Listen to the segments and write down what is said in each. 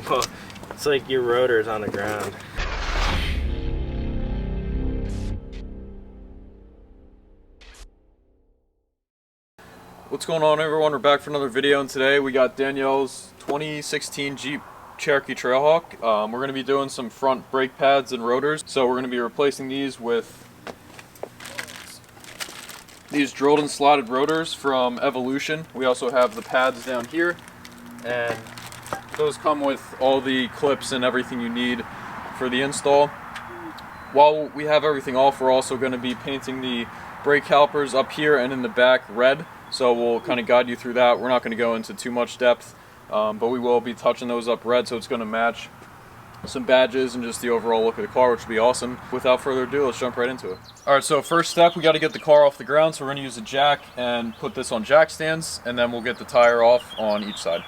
Well, it's like your rotor's on the ground. What's going on, everyone? We're back for another video, and today we got Danielle's 2016 Jeep Cherokee Trailhawk. We're going to be doing some front brake pads and rotors. So we're going to be replacing these with these drilled and slotted rotors from Evolution. We also have the pads down here, and those come with all the clips and everything you need for the install. While we have everything off, we're also going to be painting the brake calipers up here and in the back red. So we'll kind of guide you through that. We're not going to go into too much depth, but we will be touching those up red, so it's going to match some badges and just the overall look of the car, which will be awesome. Without further ado, let's jump right into it. Alright, so first step, we got to get the car off the ground, so we're going to use a jack and put this on jack stands, and then we'll get the tire off on each side.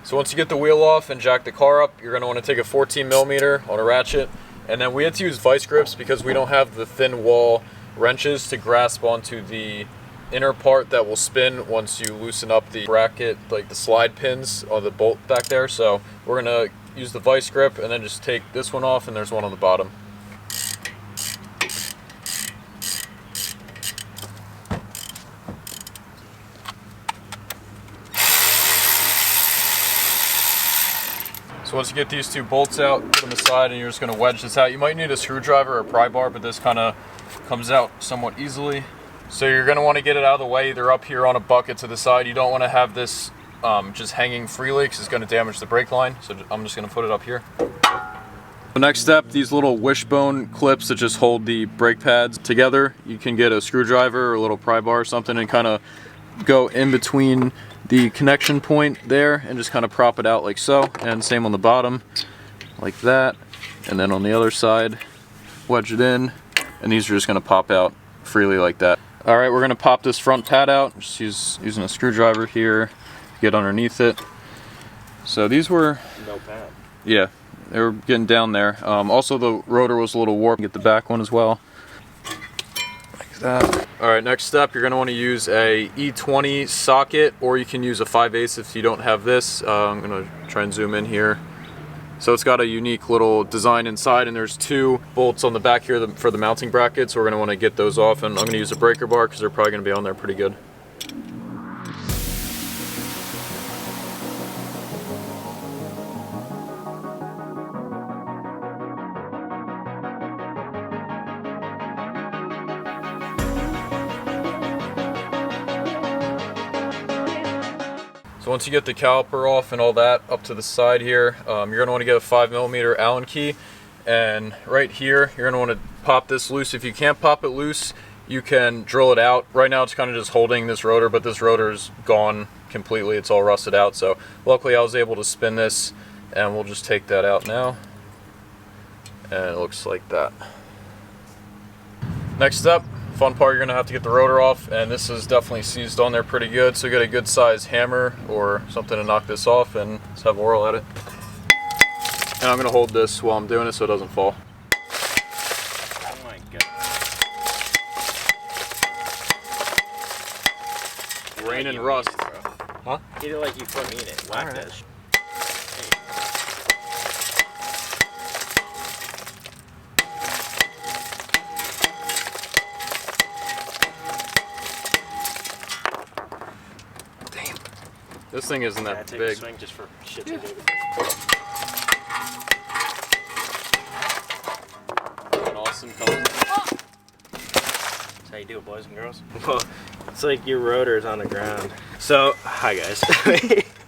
So once you get the wheel off and jack the car up, you're going to want to take a 14mm on a ratchet, and then we had to use vice grips because we don't have the thin wall wrenches to grasp onto the inner part that will spin once you loosen up the bracket, like the slide pins or the bolt back there. So we're gonna use the vice grip and then just take this one off, and there's one on the bottom. So once you get these two bolts out, put them aside, and you're just gonna wedge this out. You might need a screwdriver or a pry bar, but this kind of comes out somewhat easily. So you're going to want to get it out of the way, either up here on a bucket to the side. You don't want to have this just hanging freely because it's going to damage the brake line. So I'm just going to put it up here. The next step, these little wishbone clips that just hold the brake pads together. You can get a screwdriver or a little pry bar or something and kind of go in between the connection point there and just kind of prop it out like so. And same on the bottom, like that. And then on the other side, wedge it in, and these are just going to pop out freely like that. Alright, we're going to pop this front pad out. Just using a screwdriver here to get underneath it. So these were... No pad. Yeah, they were getting down there. Also the rotor was a little warped. Get the back one as well. Like that. Alright, next step, you're going to want to use a E20 socket, or you can use a 5/8 if you don't have this. I'm going to try and zoom in here. So it's got a unique little design inside, and there's two bolts on the back here for the mounting brackets. So we're going to want to get those off, and I'm going to use a breaker bar because they're probably going to be on there pretty good. So once you get the caliper off and all that up to the side here, you're going to want to get a 5mm Allen key, and right here you're going to want to pop this loose. If you can't pop it loose, you can drill it out. Right now it's kind of just holding this rotor, but this rotor's gone completely. It's all rusted out. So luckily I was able to spin this, and we'll just take that out now, and it looks like that. Next up, fun part, you're going to have to get the rotor off, and this is definitely seized on there pretty good, so get a good size hammer or something to knock this off, and let's have a whirl at it. And I'm going to hold this while I'm doing it so it doesn't fall. Oh my god. Rain and rust. Huh? Eat it like you put me in it. Whack that shit. This thing isn't that take big. a swing just for shit to do. An awesome color. That's how you do it, boys and girls. Well, it's like your rotor's on the ground. So, hi guys.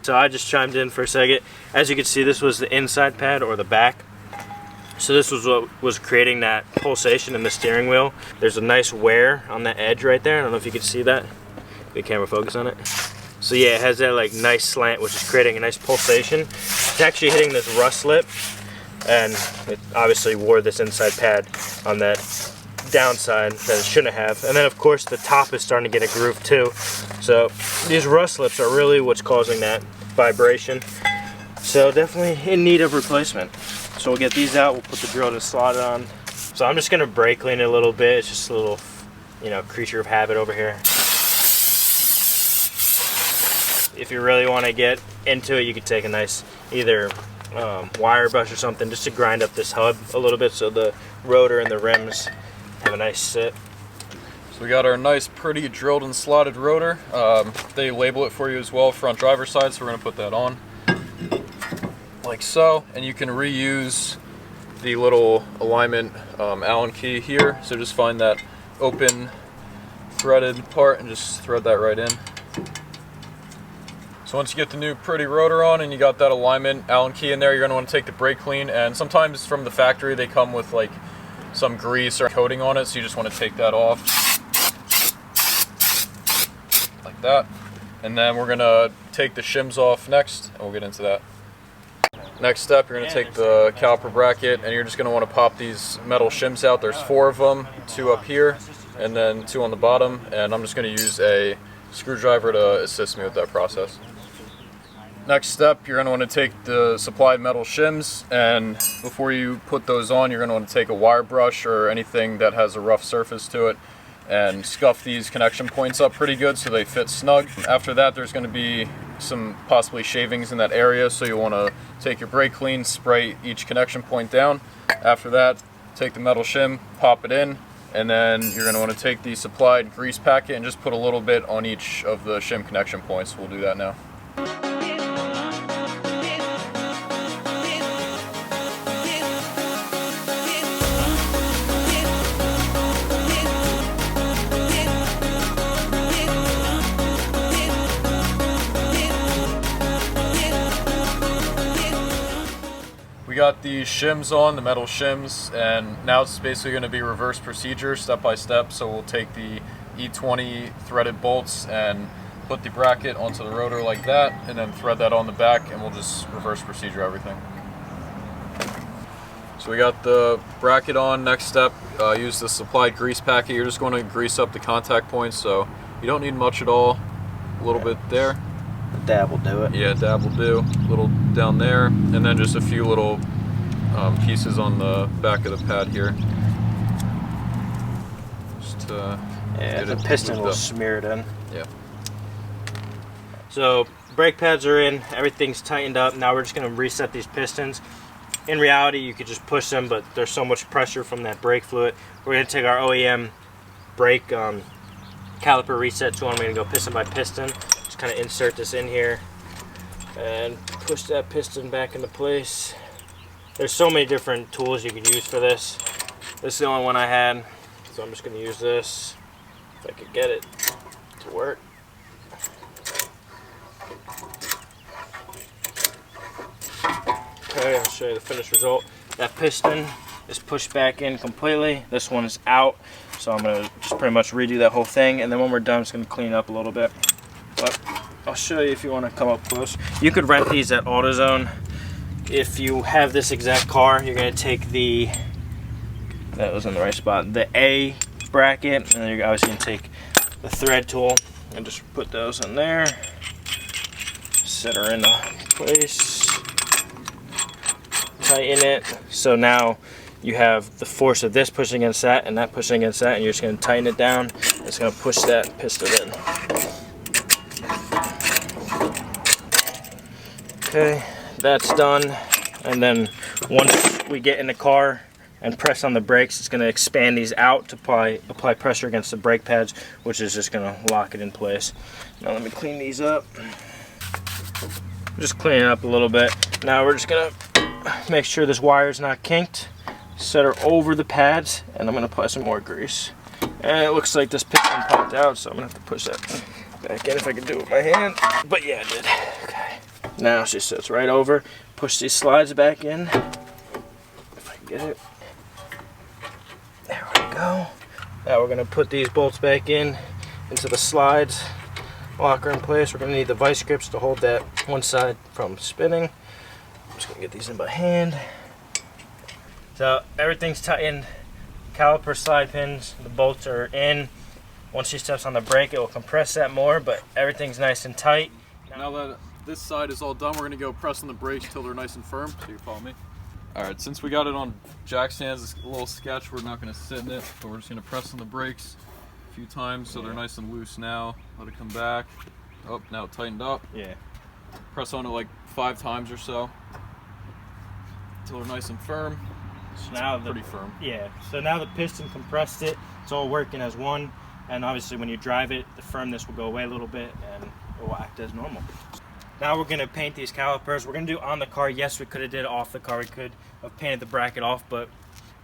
So I just chimed in for a second. As you can see, this was the inside pad or the back. So this was what was creating that pulsation in the steering wheel. There's a nice wear on the edge right there. I don't know if you can see that. Good camera focus on it. So yeah, it has that like nice slant, which is creating a nice pulsation. It's actually hitting this rust lip, and it obviously wore this inside pad on that downside that it shouldn't have. And then of course the top is starting to get a groove too. So these rust lips are really what's causing that vibration. So definitely in need of replacement. So we'll get these out, we'll put the drill and slot on. So I'm just gonna brake clean it a little bit. It's just a little, you know, creature of habit over here. if you really want to get into it, you could take a nice either wire brush or something just to grind up this hub a little bit so the rotor and the rims have a nice sit. So we got our nice pretty drilled and slotted rotor. They label it for you as well, front driver's side, so we're going to put that on like so, and you can reuse the little alignment Allen key here. So just find that open threaded part and just thread that right in. So once you get the new pretty rotor on and you got that alignment Allen key in there, you're going to want to take the brake clean, and sometimes from the factory they come with like some grease or coating on it, so you just want to take that off like that. And then we're going to take the shims off next, and we'll get into that. Next step, you're going to take the caliper bracket and you're just going to want to pop these metal shims out. There's 4 of them, 2 up here and then 2 on the bottom, and I'm just going to use a screwdriver to assist me with that process. Next step, you're going to want to take the supplied metal shims, and before you put those on, you're going to want to take a wire brush or anything that has a rough surface to it and scuff these connection points up pretty good so they fit snug. After that, there's going to be some possibly shavings in that area, so you want to take your brake clean, spray each connection point down. After that, take the metal shim, pop it in, and then you're going to want to take the supplied grease packet and just put a little bit on each of the shim connection points. We'll do that now. We got the shims on, the metal shims, and now it's basically going to be reverse procedure, step by step. So we'll take the E20 threaded bolts and put the bracket onto the rotor like that, and then thread that on the back, and we'll just reverse procedure everything. So we got the bracket on. Next step, use the supplied grease packet. You're just going to grease up the contact points, so you don't need much at all. A little bit there. A dab will do it. Yeah, dab will do. A little down there, and then just a few little pieces on the back of the pad here. Just to yeah, the piston will smear it in. Yeah. So brake pads are in, everything's tightened up. Now we're just going to reset these pistons. In reality, you could just push them, but there's so much pressure from that brake fluid. We're going to take our OEM brake caliper reset tool, and we're going to go piston by piston. Just kind of insert this in here and push that piston back into place. There's so many different tools you could use for this. This is the only one I had, so I'm just going to use this if I could get it to work. Okay, I'll show you the finished result. That piston is pushed back in completely. This one is out, so I'm going to just pretty much redo that whole thing, and then when we're done, it's going to clean up a little bit. But I'll show you if you want to come up close. You could rent these at AutoZone. If you have this exact car, you're going to take the, that was in the right spot, the A bracket, and then you're obviously going to take the thread tool and just put those in there. Set her into place. Tighten it. So now you have the force of this pushing against that and that pushing against that, and you're just going to tighten it down. It's going to push that piston in. Okay, that's done. And then once we get in the car and press on the brakes, it's going to expand these out to apply pressure against the brake pads, which is just going to lock it in place. Now let me clean these up. Just clean it up a little bit. Now we're just going to make sure this wire is not kinked. Set her over the pads, and I'm going to apply some more grease. And it looks like this piston popped out, so I'm going to have to push that back in if I can do it with my hand. But yeah, I did. Okay. Now she sits right over. Push these slides back in. If I can get it. There we go. Now we're going to put these bolts back into the slides. Lock her in place. We're going to need the vice grips to hold that one side from spinning. I'm just going to get these in by hand. So everything's tightened. Caliper slide pins, the bolts are in. Once she steps on the brake, it will compress that more, but everything's nice and tight. Now that this side is all done, we're going to go press on the brakes till they're nice and firm, so you follow me. Alright, since we got it on jack stands, it's a little sketch, we're not going to sit in it, but we're just going to press on the brakes a few times so they're nice and loose now. Let it come back. Oh, now it tightened up. Yeah. Press on it like 5 times or so until they're nice and firm. So now pretty firm. Yeah. So now the piston compressed it. It's all working as one, and obviously when you drive it, the firmness will go away a little bit, and it will act as normal. Now we're gonna paint these calipers. We're gonna do on the car. Yes, we could have did it off the car. We could have painted the bracket off, but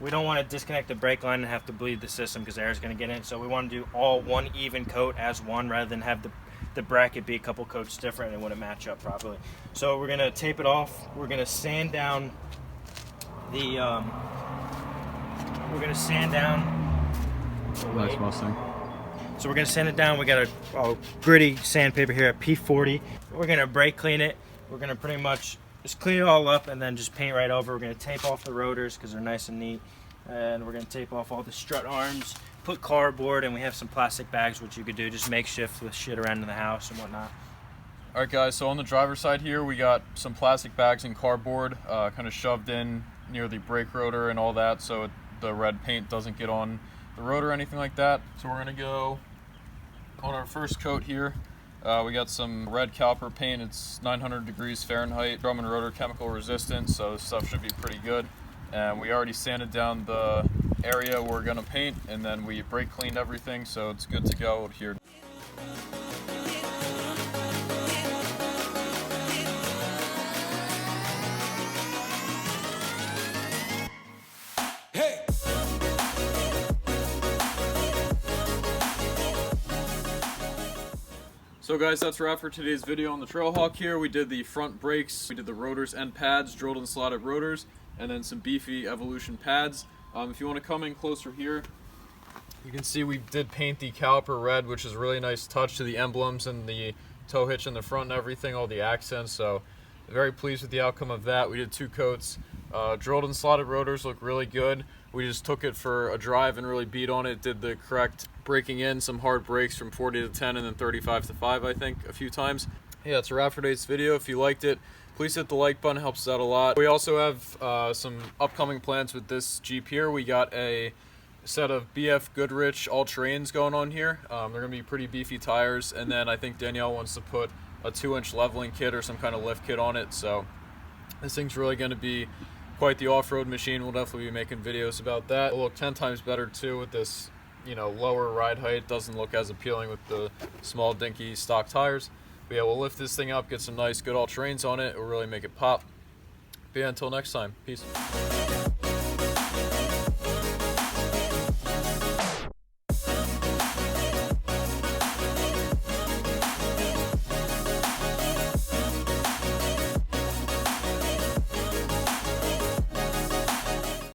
we don't want to disconnect the brake line and have to bleed the system because air is gonna get in. So we want to do all one even coat as one, rather than have the bracket be a couple coats different and it wouldn't match up properly. So we're gonna tape it off. We're gonna sand down the Nice Mustang. So we're gonna sand it down. We got a gritty sandpaper here at P40. We're gonna brake clean it. We're gonna pretty much just clean it all up and then just paint right over. We're gonna tape off the rotors because they're nice and neat, and we're gonna tape off all the strut arms, put cardboard, and we have some plastic bags which you could do just makeshift with shit around in the house and whatnot. All right, guys. So on the driver's side here, we got some plastic bags and cardboard kind of shoved in near the brake rotor and all that, so the red paint doesn't get on the rotor or anything like that. So we're gonna go on our first coat here. We got some red caliper paint. It's 900 degrees Fahrenheit, drum and rotor chemical resistant, so this stuff should be pretty good. And we already sanded down the area we're gonna paint, and then we brake cleaned everything, so it's good to go here. So guys, that's a wrap for today's video on the Trailhawk here. We did the front brakes, we did the rotors and pads, drilled and slotted rotors, and then some beefy Evolution pads. If you want to come in closer here, you can see we did paint the caliper red, which is a really nice touch to the emblems and the tow hitch in the front and everything, all the accents. So very pleased with the outcome of that. We did 2 coats. Drilled and slotted rotors look really good. We just took it for a drive and really beat on it, did the correct braking in, some hard brakes from 40 to 10 and then 35 to 5, I think, a few times. Yeah, that's a wrap for today's video. If you liked it, please hit the like button, helps us out a lot. We also have some upcoming plans with this Jeep here. We got a set of BF Goodrich all-terrains going on here. They're gonna be pretty beefy tires, and then I think Danielle wants to put a 2-inch leveling kit or some kind of lift kit on it. So this thing's really gonna be quite the off-road machine. We'll definitely be making videos about that. It'll look 10 times better too with this, you know, lower ride height. Doesn't look as appealing with the small dinky stock tires. But yeah, we'll lift this thing up, get some nice good all-terrains on it. It'll really make it pop. But yeah, until next time, peace.